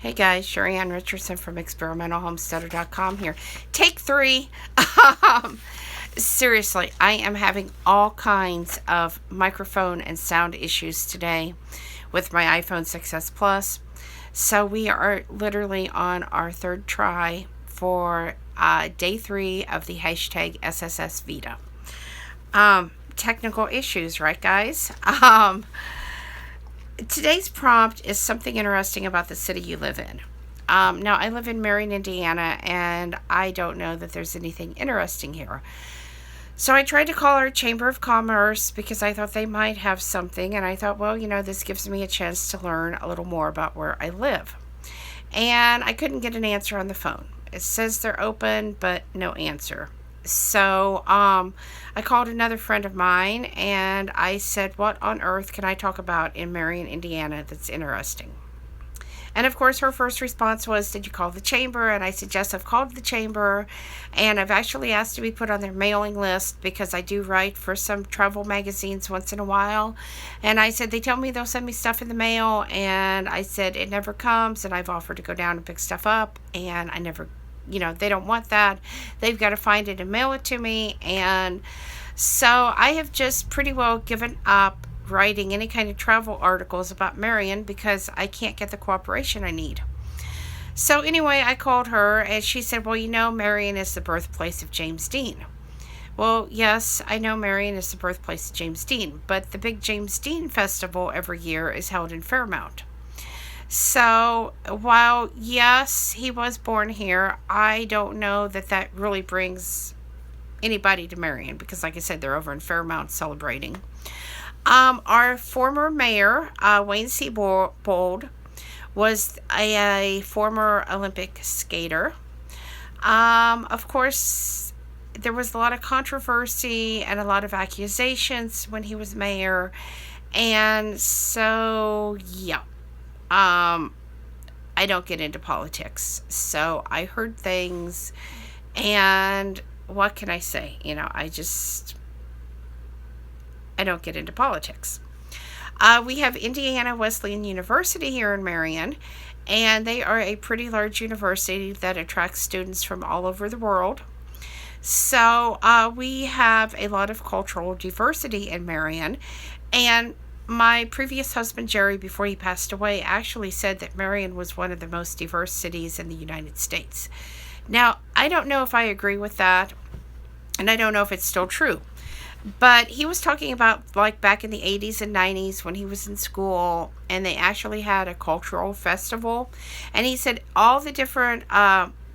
Hey guys, Sheri Ann Richerson from experimentalhomesteader.com here. Take 3. Um, Seriously, I am having all kinds of microphone and sound issues today with my iPhone 6s Plus. So we are literally on our third try for day 3 of the hashtag SSSVEDA. Technical issues, right guys? Today's prompt is something interesting about the city you live in. Now, I live in Marion, Indiana, and I don't know that there's anything interesting here. So I tried to call our Chamber of Commerce because I thought they might have something, and I thought, well, this gives me a chance to learn a little more about where I live. And I couldn't get an answer on the phone. It says they're open, but no answer. So I called another friend of mine and I said, what on earth can I talk about in Marion, Indiana that's interesting? And of course, her first response was, did you call the chamber? And I said, yes, I've called the chamber, and I've actually asked to be put on their mailing list because I do write for some travel magazines once in a while. And I said, they tell me they'll send me stuff in the mail, and I said, it never comes, and I've offered to go down and pick stuff up, and I never, they don't want that. They've got to find it and mail it to me. And so I have just pretty well given up writing any kind of travel articles about Marion because I can't get the cooperation I need. So anyway, I called her and she said, well, Marion is the birthplace of James Dean. Well, yes, I know Marion is the birthplace of James Dean, but the big James Dean festival every year is held in Fairmount. So while, yes, he was born here, I don't know that really brings anybody to Marion because, like I said, they're over in Fairmount celebrating. Our former mayor, Wayne Seabold, was a former Olympic skater. Of course, there was a lot of controversy and a lot of accusations when he was mayor. And so, yeah. I don't get into politics. So I heard things, and what can I say? I don't get into politics. We have Indiana Wesleyan University here in Marion, and they are a pretty large university that attracts students from all over the world. So we have a lot of cultural diversity in Marion, and my previous husband, Jerry, before he passed away, actually said that Marion was one of the most diverse cities in the United States. Now, I don't know if I agree with that, and I don't know if it's still true. But he was talking about like back in the 80s and 90s when he was in school, and they actually had a cultural festival. And he said all the different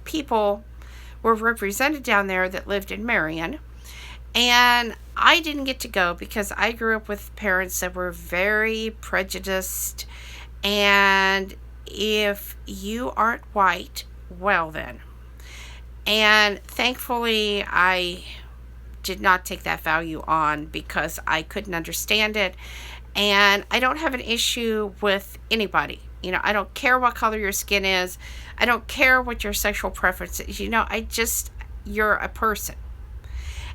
people were represented down there that lived in Marion. And I didn't get to go because I grew up with parents that were very prejudiced. And if you aren't white, well then. And thankfully, I did not take that value on because I couldn't understand it. And I don't have an issue with anybody. I don't care what color your skin is. I don't care what your sexual preference is. You're a person.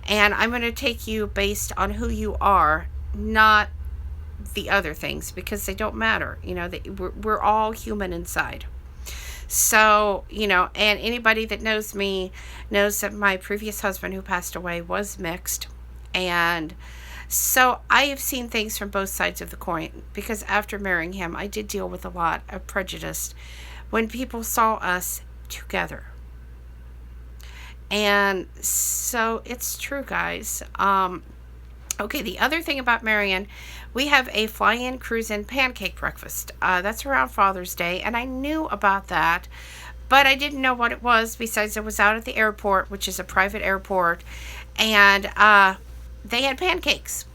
And I'm going to take you based on who you are, not the other things, because they don't matter. We're all human inside. So, and anybody that knows me knows that my previous husband who passed away was mixed. And so I have seen things from both sides of the coin because after marrying him, I did deal with a lot of prejudice when people saw us together. And so it's true, guys. Okay, the other thing about Marion, we have a fly-in, cruise-in pancake breakfast. That's around Father's Day, and I knew about that, but I didn't know what it was besides it was out at the airport, which is a private airport, and they had pancakes.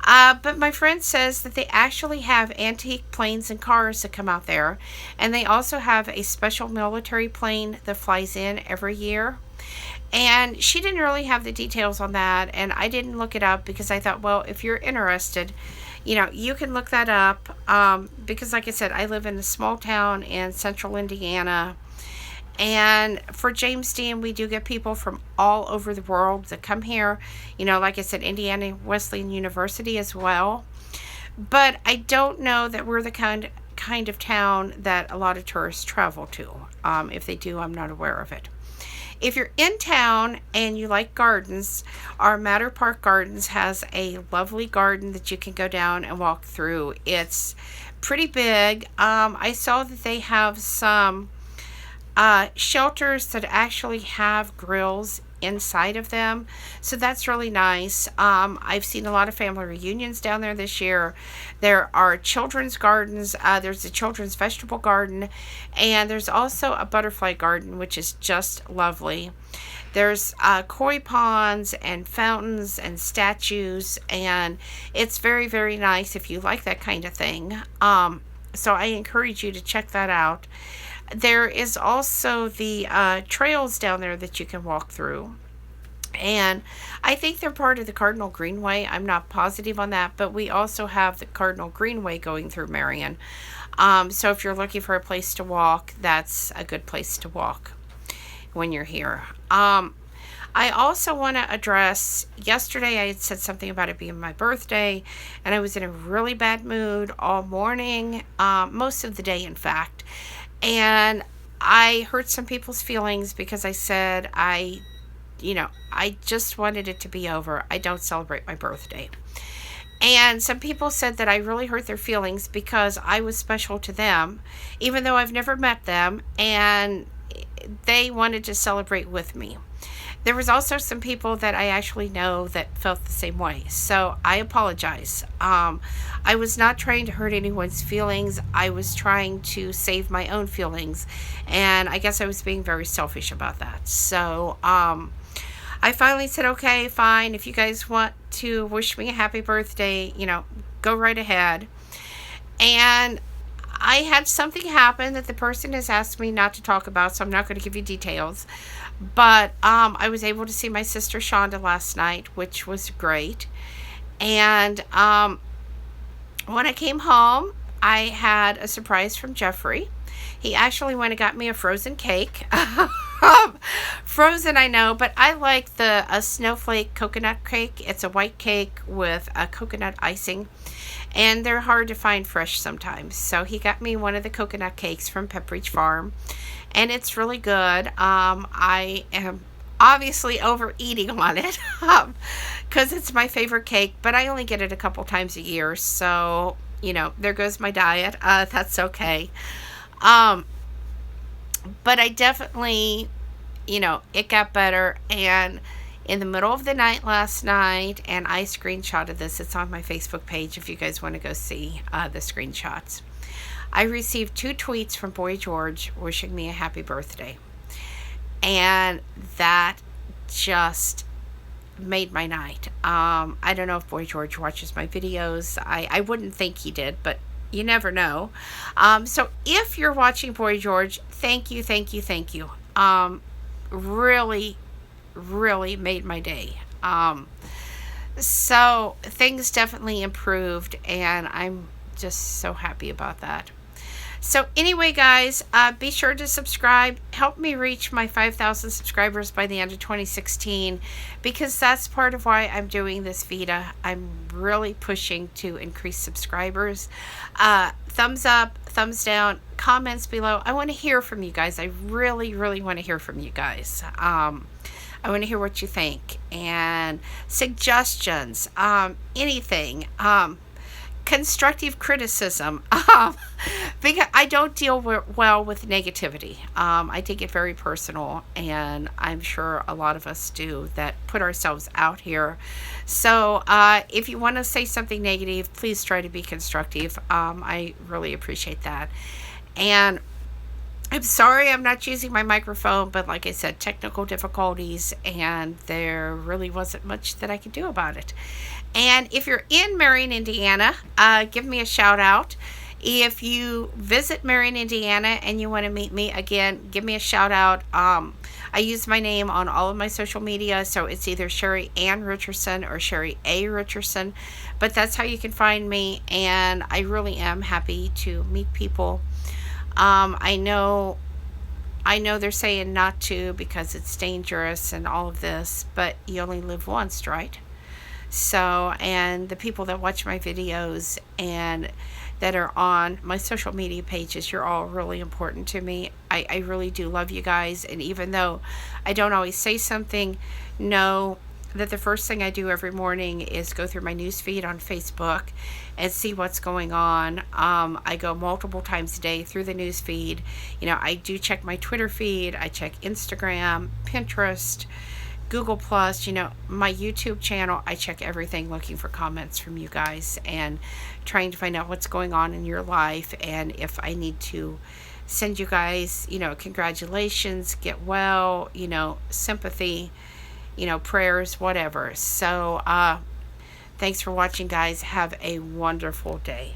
But my friend says that they actually have antique planes and cars that come out there, and they also have a special military plane that flies in every year. And she didn't really have the details on that, and I didn't look it up because I thought, well, if you're interested, you can look that up, because like I said, I live in a small town in central Indiana, and for James Dean, we do get people from all over the world that come here, like I said, Indiana Wesleyan University as well, but I don't know that we're the kind kind of town that a lot of tourists travel to. If they do, I'm not aware of it. If you're in town and you like gardens, our Matter Park Gardens has a lovely garden that you can go down and walk through. It's pretty big. I saw that they have some shelters that actually have grills inside of them, so that's really nice. I've seen a lot of family reunions down there this year. There are children's gardens. There's a children's vegetable garden, and there's also a butterfly garden, which is just lovely. There's koi ponds and fountains and statues, and it's very, very nice if you like that kind of thing. So I encourage you to check that out. There is also the trails down there that you can walk through. And I think they're part of the Cardinal Greenway. I'm not positive on that, but we also have the Cardinal Greenway going through Marion. So if you're looking for a place to walk, that's a good place to walk when you're here. I also want to address, yesterday I had said something about it being my birthday, and I was in a really bad mood all morning, most of the day in fact. And I hurt some people's feelings because I said I just wanted it to be over. I don't celebrate my birthday. And some people said that I really hurt their feelings because I was special to them, even though I've never met them, and they wanted to celebrate with me. There was also some people that I actually know that felt the same way. So I apologize. I was not trying to hurt anyone's feelings. I was trying to save my own feelings. And I guess I was being very selfish about that. So I finally said, okay, fine. If you guys want to wish me a happy birthday, go right ahead. And I had something happen that the person has asked me not to talk about, so I'm not going to give you details. But I was able to see my sister Shonda last night, which was great. And when I came home, I had a surprise from Jeffrey. He actually went and got me a frozen cake. Frozen, I know, but I like a snowflake coconut cake. It's a white cake with a coconut icing, and they're hard to find fresh sometimes. So he got me one of the coconut cakes from Pepperidge Farm, and it's really good. I am obviously overeating on it because it's my favorite cake, but I only get it a couple times a year, so there goes my diet. That's okay. But I definitely, it got better. And in the middle of the night last night, and I screenshotted this, it's on my Facebook page if you guys want to go see the screenshots. I received 2 tweets from Boy George wishing me a happy birthday. And that just made my night. I don't know if Boy George watches my videos. I wouldn't think he did, but you never know. So if you're watching Boy George, thank you. Really, really made my day. So things definitely improved, and I'm just so happy about that. So anyway, guys, be sure to subscribe. Help me reach my 5,000 subscribers by the end of 2016, because that's part of why I'm doing this VEDA. I'm really pushing to increase subscribers. Thumbs up, thumbs down, comments below. I want to hear from you guys. I really, really want to hear from you guys. I want to hear what you think, and suggestions, anything. Constructive criticism, because I don't deal well with negativity. I take it very personal, and I'm sure a lot of us do that put ourselves out here. So if you want to say something negative, please try to be constructive. I really appreciate that. And I'm sorry I'm not using my microphone, but like I said, technical difficulties, and there really wasn't much that I could do about it. And if you're in Marion, Indiana, give me a shout out. If you visit Marion, Indiana, and you want to meet me, again, give me a shout out. I use my name on all of my social media, so it's either Sheri Ann Richerson or Sheri A. Richerson, but that's how you can find me, and I really am happy to meet people. I know they're saying not to because it's dangerous and all of this, but you only live once, right? So, and the people that watch my videos and that are on my social media pages. You're all really important to me. I really do love you guys. And even though I don't always say something, know that the first thing I do every morning is go through my news feed on Facebook and see what's going on. I go multiple times a day through the news feed. I do check my Twitter feed. I check Instagram, Pinterest, Google Plus, my YouTube channel. I check everything looking for comments from you guys and trying to find out what's going on in your life, and if I need to send you guys, congratulations, get well, sympathy, prayers, whatever. So, thanks for watching, guys. Have a wonderful day.